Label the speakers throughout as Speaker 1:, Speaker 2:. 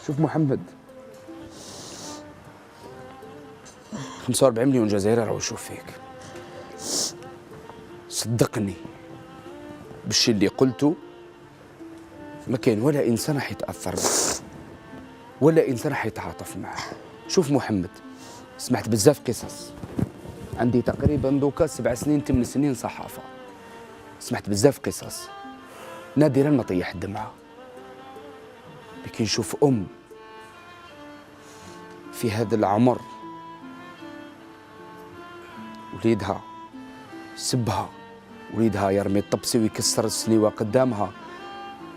Speaker 1: شوف محمد، 45 مليون جزائري راهو يشوف فيك. صدقني بالشي اللي قلته ما كاين ولا انسان راح يتاثر به ولا انسان راح يتعاطف معه. شوف محمد، سمعت بزاف قصص، عندي تقريبا دوكا 7 سنين 8 سنين صحافه، سمعت بزاف قصص نادرا ما طيح الدمعه. لكن نشوف ام في هذا العمر وليدها سبها، وليدها يرمي الطبسي ويكسر السليوه قدامها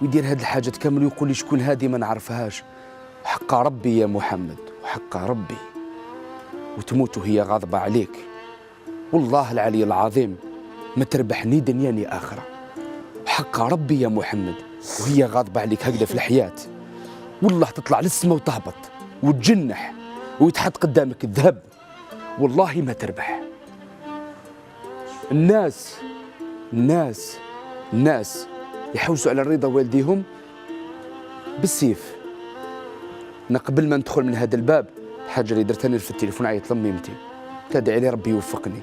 Speaker 1: ويدير هاد الحاجات كامل ويقول لي شكون هادي ما نعرفهاش. حق ربي يا محمد، وحق ربي، وتموت وهي غاضبه عليك. والله العلي العظيم ما تربح ني دنيا ني اخره. حق ربي يا محمد وهي غاضبه عليك هكذا في الحياه، والله تطلع للسما وتهبط وتجنح ويتحط قدامك الذهب، والله ما تربح. الناس يحوسوا على رضا والديهم بالسيف. انا قبل ما ندخل من هذا الباب الحاجه اللي درتها في التليفون عيطت لميمتي، تدعي لي ربي يوفقني.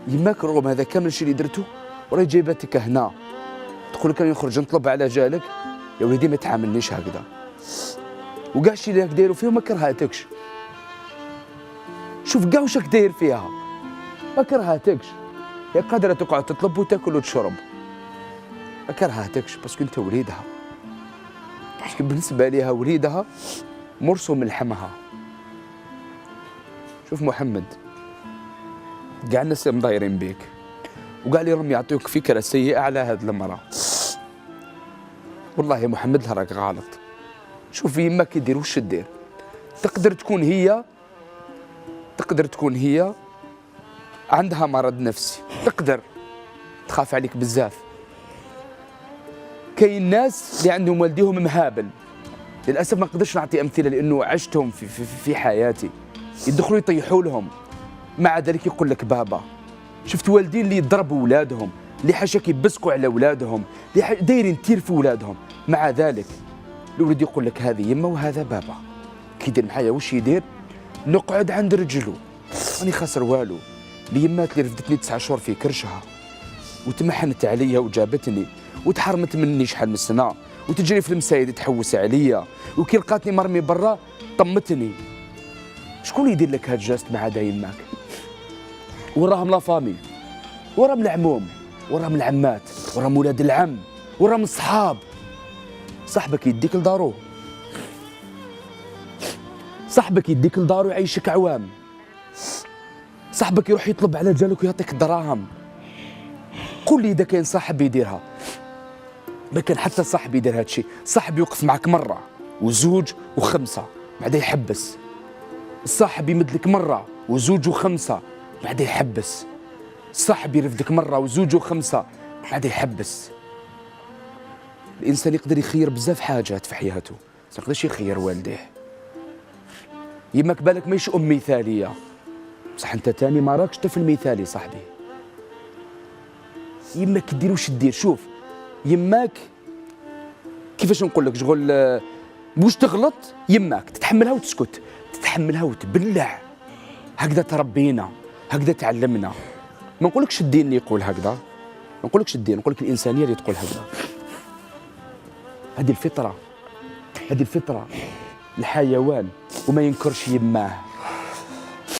Speaker 1: يماك رغم هذا كامل الشيء اللي درته وراي جايباتك هنا تقول لك راني نخرج نطلب على جالك، يا وليدي ما تعاملنيش هكذا. وكاع الشيء اللي راك دايرو فيه ما كرهاتكش. شوف كاع واش راك داير فيها ما كرهاتكش. هي قادره تقعد تطلب وتاكل وتشرب، ما كرهاتكش باسكو انت وليدها. باسكو بالنسبه ليها وليدها مرسوم من لحمها. شوف محمد، كاع الناس اللي مضايرين بيك وكاع اللي راهم يعطيوك فكره سيئه على هذه المراه، والله يا محمد راك غلط. شوف يما كي دير واش دير. تقدر تكون هي عندها مرض نفسي، تقدر تخاف عليك بزاف. كاين ناس اللي عندهم والديهم مهابل، للاسف ما نقدرش نعطي امثله لانه عشتهم في حياتي، يدخلوا يطيحوا لهم مع ذلك يقول لك بابا. شفت والدين اللي يضربوا اولادهم، اللي حاشاك يبسقوا على اولادهم، اللي دايرين تير في اولادهم، مع ذلك الولد يقول لك هذه يما وهذا بابا. كي يدير معايا واش يدير؟ نقعد عند رجلو، راني خاسر والو. اليمات اللي رفدتني 9 شهور في كرشها وتمحنت عليا وجابتني وتحرمت مني شحال من سنه وتجري في المسايد تحوس عليا، وكي لقاتني مرمي برا طمتني. شكون يدير لك هاد الجاست مع دا يماك؟ وراهم لا فامي، وراهم العموم، وراهم العمات، وراهم ولاد العم، وراهم الصحاب. صاحبك يديك لدارو، صاحبك يديك لدارو يعيشك عوام، صاحبك يروح يطلب على جالك ويعطيك دراهم. قول لي اذا كاين صاحب يديرها. ما كان حتى صاحب يدير هادشي. صاحب يوقف معك مره وزوج وخمسه بعدا يحبس. الصاحب يمد لك مره وزوج وخمسه بعدا يحبس. الصاحب يرفدك مره وزوج وخمسه بعدا يحبس. الانسان يقدر يخير بزاف حاجات في حياته، بس ما يقدرش يخير والديه. يماك بالك ماهيش ام مثاليه، بصح انت تاني ما راكش طفل مثالي صاحبي. يماك دير واش دير. شوف يماك كيفاش نقول لك شغل واش تغلط يماك تتحملها وتسكت، تتحملها وتبلع. هكذا تربينا، هكذا تعلمنا. ما نقولكش الدين اللي يقول هكذا، ما نقولكش الدين، نقولك الانسانيه اللي تقول هكذا. هذه الفطره، هذه الفطره. الحيوان وما ينكرش يماه.